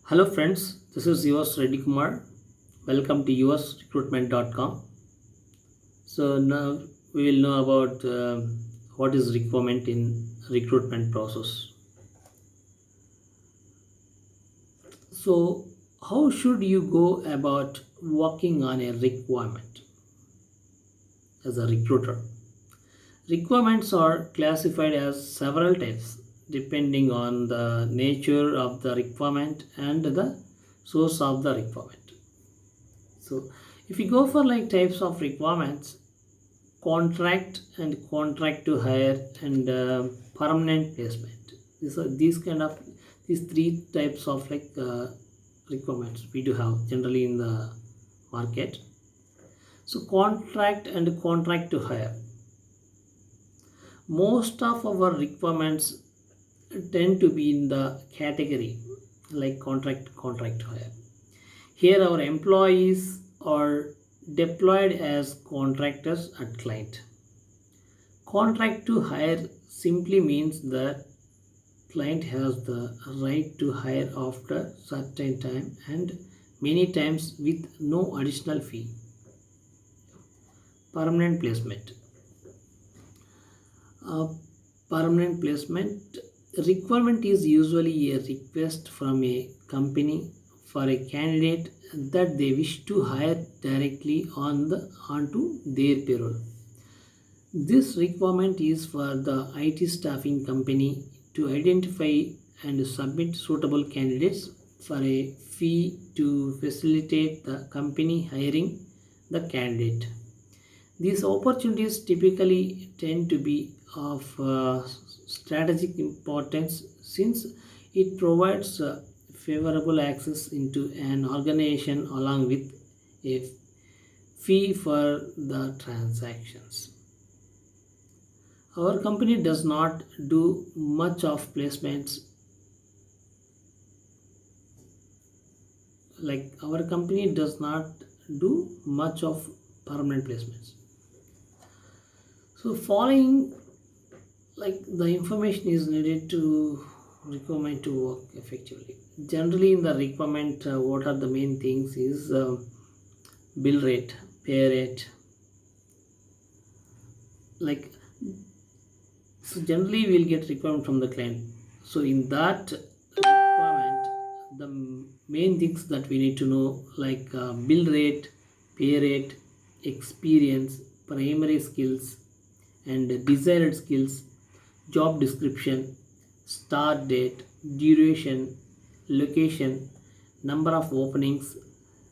Hello friends, this is yours Reddy Kumar. Welcome to yours recruitment.com. So now we will know about what is requirement in recruitment process. So how should you go about working on a requirement as a recruiter? Requirements are classified as several types depending on the nature of the requirement and the source of the requirement. So if you go for like types of requirements, contract and contract to hire and permanent placement. These kind of these three types of requirements we do have generally in the market. So contract and contract to hire. Most of our requirements tend to be in the category like contract to hire. Here our employees are deployed as contractors at client. Contract to hire simply means that client has the right to hire after certain time and many times with no additional fee. Permanent placement. Uh, Permanent placement requirement is usually a request from a company for a candidate that they wish to hire directly onto their payroll. This requirement is for the IT staffing company to identify and submit suitable candidates for a fee to facilitate the company hiring the candidate. These opportunities typically tend to be of strategic importance since it provides favorable access into an organization along with a fee for the transactions. Our company does not do much of placements like our company does not do much of permanent placements. So following like the information is needed to requirement to work effectively. Generally in the requirement what are the main things is bill rate, pay rate, like so generally we'll get requirement from the client. So in that requirement the main things that we need to know like bill rate, pay rate, experience, primary skills and desired skills, job description, start date, duration, location, number of openings,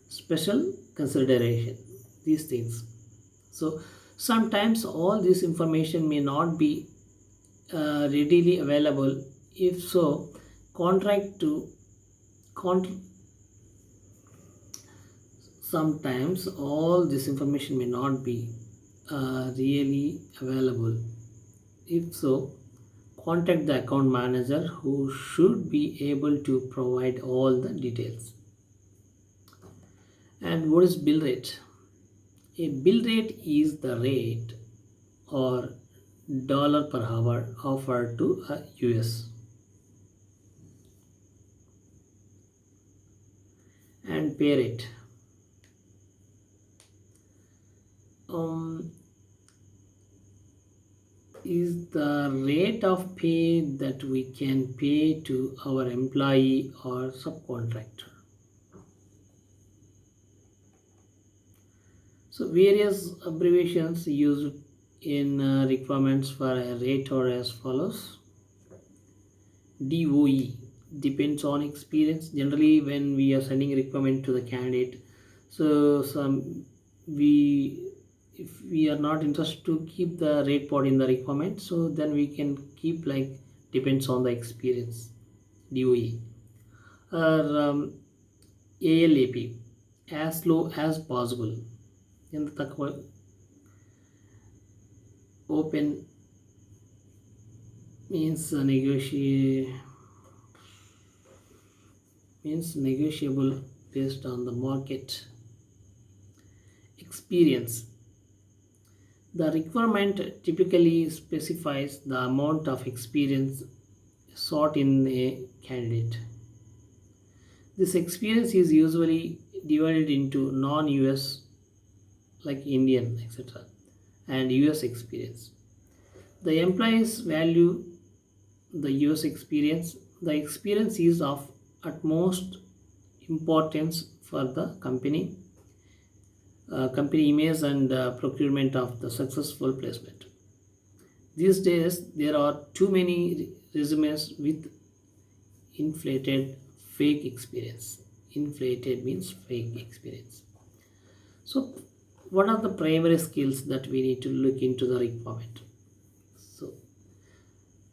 special consideration, these things. So sometimes all this information may not be readily available. If so, contract to con- sometimes all this information may not be really available. If so, contact the account manager who should be able to provide all the details. And what is bill rate? A bill rate is the rate or dollar per hour offered to a US. And pay rate. Um, is the rate of pay that we can pay to our employee or subcontractor. So various abbreviations used in requirements for a rate are as follows. DOE depends on experience. Generally when we are sending a requirement to the candidate, so some we if we are not interested to keep the rate part in the requirement, so then we can keep like depends on the experience, DOE, or ALAP, as low as possible. ఎంత తక్కువ open means negotiable based on the market. Experience. The requirement typically specifies the amount of experience sought in a candidate. This experience is usually divided into non-US like Indian, etc., and US experience. The employees value the US experience. The experience is of utmost importance for the company image and procurement of the successful placement. These days, there are too many resumes with inflated fake experience. Inflated means fake experience. So, what are the primary skills that we need to look into the requirement? So,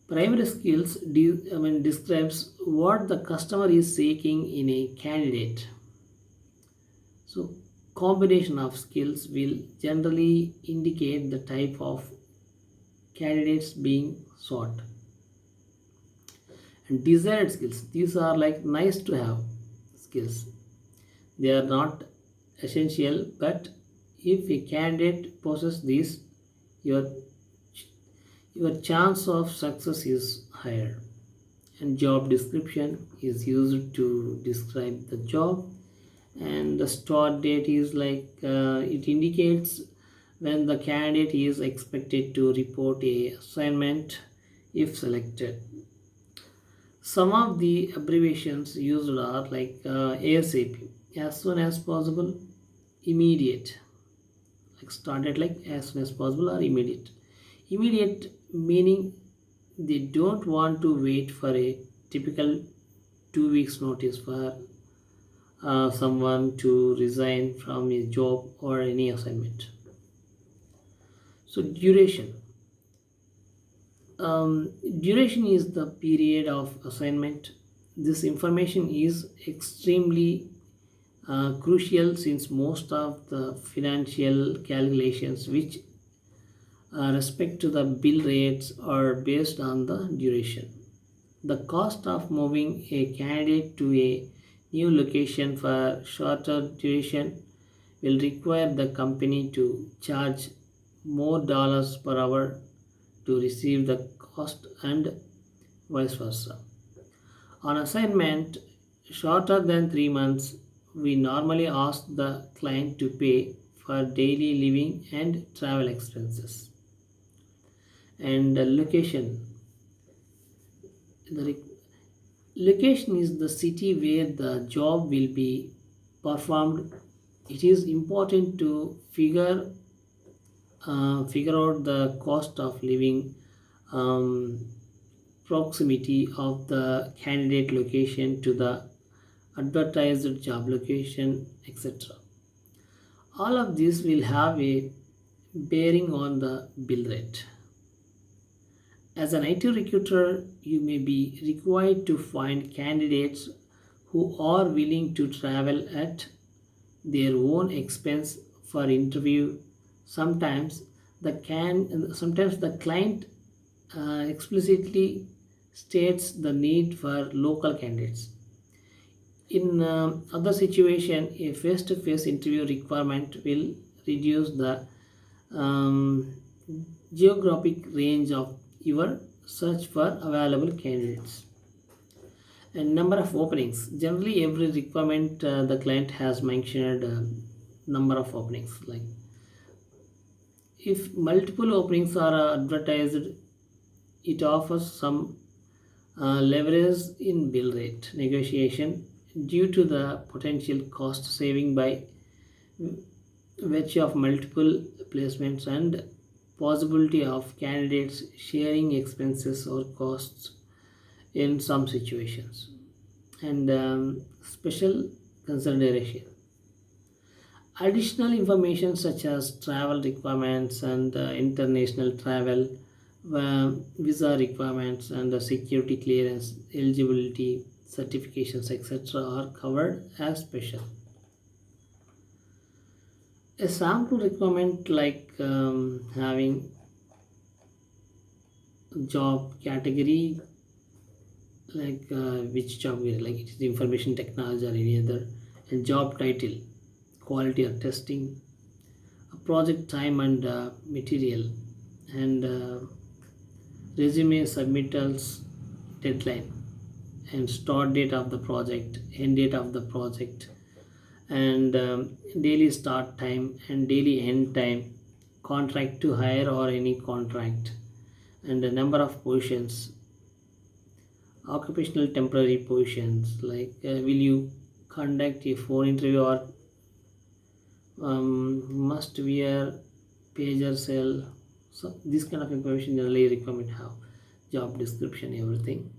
primary skills describes what the customer is seeking in a candidate. So, combination of skills will generally indicate the type of candidates being sought. And desired skills, these are like nice to have skills. They are not essential, but if a candidate possesses these, your your chance of success is higher. And job description is used to describe the job, and the start date is like it indicates when the candidate is expected to report a assignment if selected. Some of the abbreviations used are like ASAP, as soon as possible, immediate, like started like as soon as possible or immediate. Immediate meaning they don't want to wait for a typical 2 weeks notice for someone to resign from his job or any assignment. So duration is the period of assignment. This information is extremely crucial since most of the financial calculations which respect to the bill rates are based on the duration. The cost of moving a candidate to a new location for shorter duration will require the company to charge more dollars per hour to receive the cost and vice versa. On assignment shorter than 3 months, we normally ask the client to pay for daily living and travel expenses. And the location. The location is the city where the job will be performed. It is important to figure out the cost of living, um, proximity of the candidate location to the advertised job location, etc. All of this will have a bearing on the bill rate. As an IT recruiter, you may be required to find candidates who are willing to travel at their own expense for interview. Sometimes sometimes the client explicitly states the need for local candidates. In other situation, a face-to-face interview requirement will reduce the um, geographic range of your search for available candidates. And number of openings. Generally, every requirement the client has mentioned number of openings. Like if multiple openings are advertised, it offers some leverage in bill rate negotiation due to the potential cost saving by virtue of multiple placements and possibility of candidates sharing expenses or costs in some situations. And special consideration, additional information such as travel requirements and international travel, visa requirements and security clearance, eligibility, certifications, etc., are covered as special. A sample requirement like having job category, like which job like it is information technology or any other, and job title, quality or testing, a project time and material, and resume submittals deadline. and start date of the project, end date of the project, and daily start time and daily end time, contract to hire or any contract, and the number of positions, occupational temporary positions, like will you conduct a phone interview or must wear pager cell. So this kind of information generally requirement have, job description, everything.